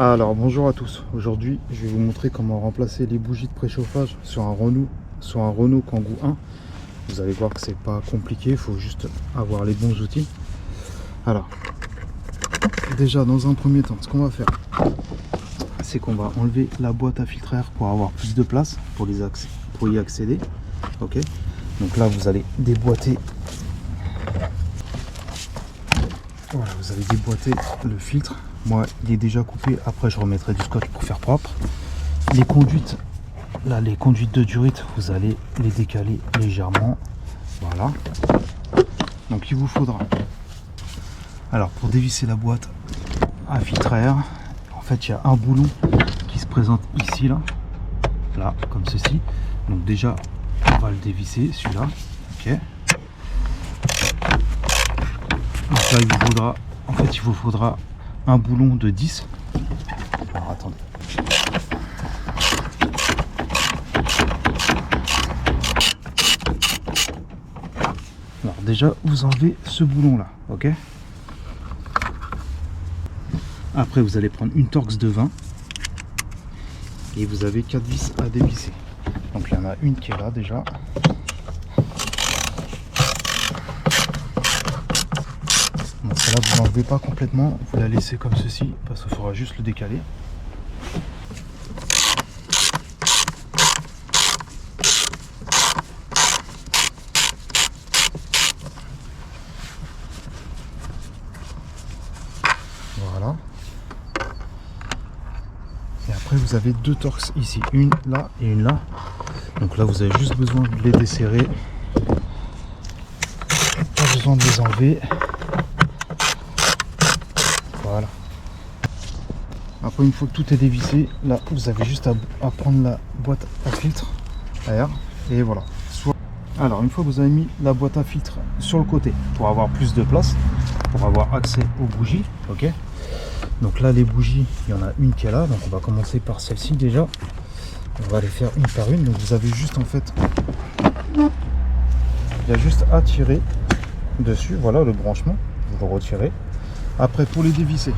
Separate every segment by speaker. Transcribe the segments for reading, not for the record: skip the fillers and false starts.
Speaker 1: Alors bonjour à tous, aujourd'hui je vais vous montrer comment remplacer les bougies de préchauffage sur un Renault Kangoo 1. Vous allez voir que c'est pas compliqué, il faut juste avoir les bons outils. Alors déjà dans un premier temps, ce qu'on va faire, c'est qu'on va enlever la boîte à filtre à air pour avoir plus de place pour y accéder. Ok, donc là vous allez déboîter. Voilà, vous allez déboîter le filtre. Moi, il est déjà coupé. Après, je remettrai du scotch pour faire propre. Les conduites, là, les conduites de durite, vous allez les décaler légèrement. Voilà. Donc, il vous faudra. Alors, pour dévisser la boîte à filtre à air, en fait, il y a un boulon qui se présente ici, là, comme ceci. Donc, déjà, on va le dévisser, celui-là. Ok. Donc là, il vous faudra un boulon de 10. Alors attendez. Alors déjà, vous enlevez ce boulon là, ok. Après, vous allez prendre une Torx de 20 et vous avez 4 vis à dévisser. Donc il y en a une qui est là déjà. Donc là vous n'enlevez pas complètement, vous la laissez comme ceci parce qu'il faudra juste le décaler. Voilà. Et après vous avez deux Torx ici, une là et une là. Donc là vous avez juste besoin de les desserrer. Pas besoin de les enlever. Voilà. Après, une fois que tout est dévissé, là vous avez juste à prendre la boîte à filtre à air et voilà. Alors une fois que vous avez mis la boîte à filtre sur le côté pour avoir plus de place, pour avoir accès aux bougies, ok. Donc là les bougies, il y en a une qui est là, donc on va commencer par celle-ci déjà. On va les faire une par une. Donc vous avez juste en fait, il y a juste à tirer dessus, voilà le branchement, vous le retirez. Après pour les dévisser,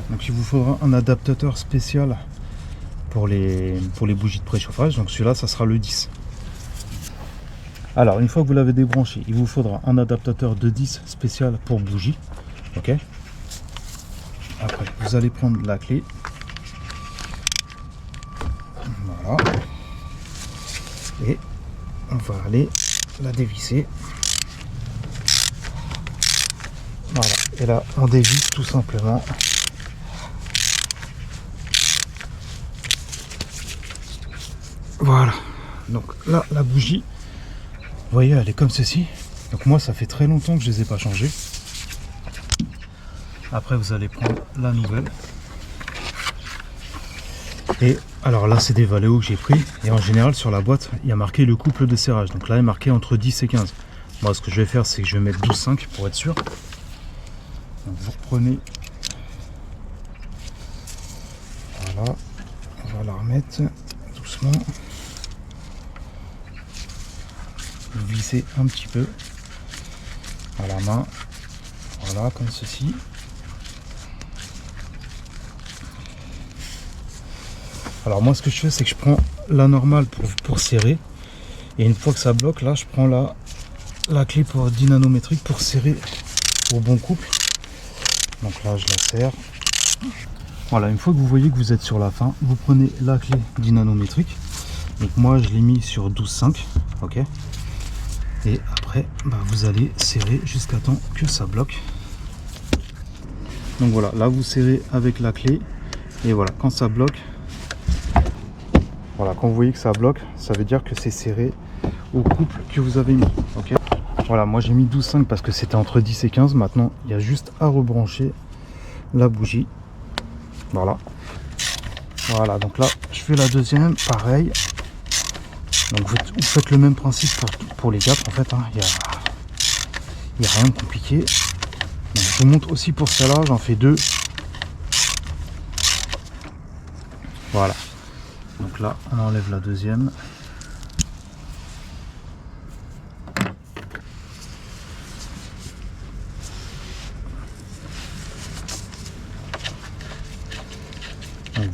Speaker 1: donc il vous faudra un adaptateur spécial pour les bougies de préchauffage. Donc celui-là, ça sera le 10. Alors une fois que vous l'avez débranché, il vous faudra un adaptateur de 10 spécial pour bougie. Ok. Après, vous allez prendre la clé. Voilà. Et on va aller la dévisser. Voilà. Et là, on dévisse tout simplement. Voilà, donc là la bougie, vous voyez, elle est comme ceci. Donc moi ça fait très longtemps que je les ai pas changées. Après vous allez prendre la nouvelle. Et alors là c'est des Valeo que j'ai pris. Et en général sur la boîte il y a marqué le couple de serrage. Donc là il est marqué entre 10 et 15. Moi ce que je vais faire c'est que je vais mettre 12,5 pour être sûr. Donc vous reprenez. Voilà, on va la remettre doucement. Vous vissez un petit peu à la main, voilà, comme ceci. Alors moi ce que je fais c'est que je prends la normale pour serrer, et une fois que ça bloque là je prends la clé pour 10 nanométrique pour serrer au bon couple. Donc là je la serre. Voilà, une fois que vous voyez que vous êtes sur la fin, vous prenez la clé 10 nanométrique. Donc moi je l'ai mis sur 12,5, ok. Et après, vous allez serrer jusqu'à temps que ça bloque. Donc voilà, là vous serrez avec la clé. Et voilà, quand ça bloque, voilà, quand vous voyez que ça bloque, ça veut dire que c'est serré au couple que vous avez mis. Ok. Voilà, moi j'ai mis 12,5 parce que c'était entre 10 et 15. Maintenant, il y a juste à rebrancher la bougie. Voilà. Voilà, donc là, je fais la deuxième, pareil. Donc vous faites le même principe pour les quatre en fait, hein. Il n'y a rien de compliqué. Donc, je vous montre aussi pour celle-là, j'en fais deux. Voilà. Donc là, on enlève la deuxième.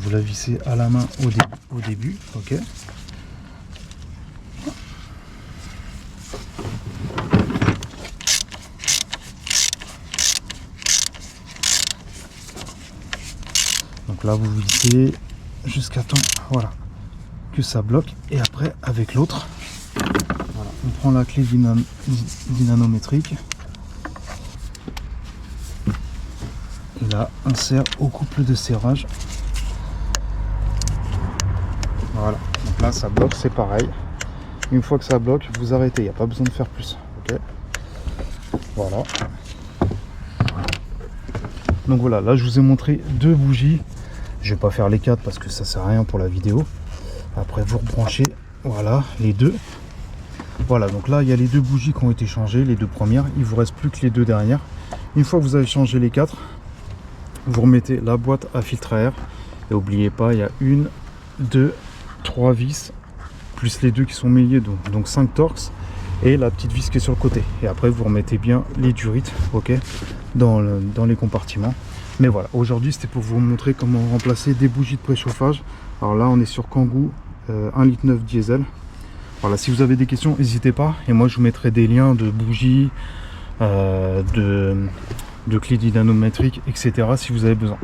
Speaker 1: vous la vissez à la main au début, ok. Donc là vous vissez jusqu'à temps, voilà, que ça bloque. Et après avec l'autre, voilà, on prend la clé dynanométrique. Et là on serre au couple de serrage. Voilà, donc là ça bloque, c'est pareil. Une fois que ça bloque, vous arrêtez, il n'y a pas besoin de faire plus. Ok. Voilà. Donc voilà, là je vous ai montré 2 bougies. Je vais pas faire les 4 parce que ça sert à rien pour la vidéo. Après vous rebranchez, voilà, les 2. Voilà, donc là il y a les 2 bougies qui ont été changées, les 2 premières. Il vous reste plus que les 2 dernières. Une fois que vous avez changé les 4, vous remettez la boîte à filtre à air. Et n'oubliez pas, il y a 1, 2, 3 vis, plus les 2 qui sont mêlés, donc 5 torx. Et la petite vis qui est sur le côté. Et après vous remettez bien les durites, ok, dans les compartiments. Mais voilà, aujourd'hui c'était pour vous montrer comment remplacer des bougies de préchauffage. Alors là on est sur Kangoo 1,9 litre diesel. Voilà, si vous avez des questions n'hésitez pas. Et moi je vous mettrai des liens de bougies, de clés dynanométriques, etc. si vous avez besoin.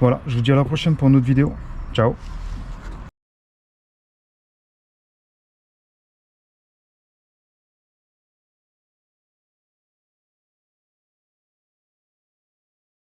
Speaker 1: Voilà, je vous dis à la prochaine pour une autre vidéo. Ciao.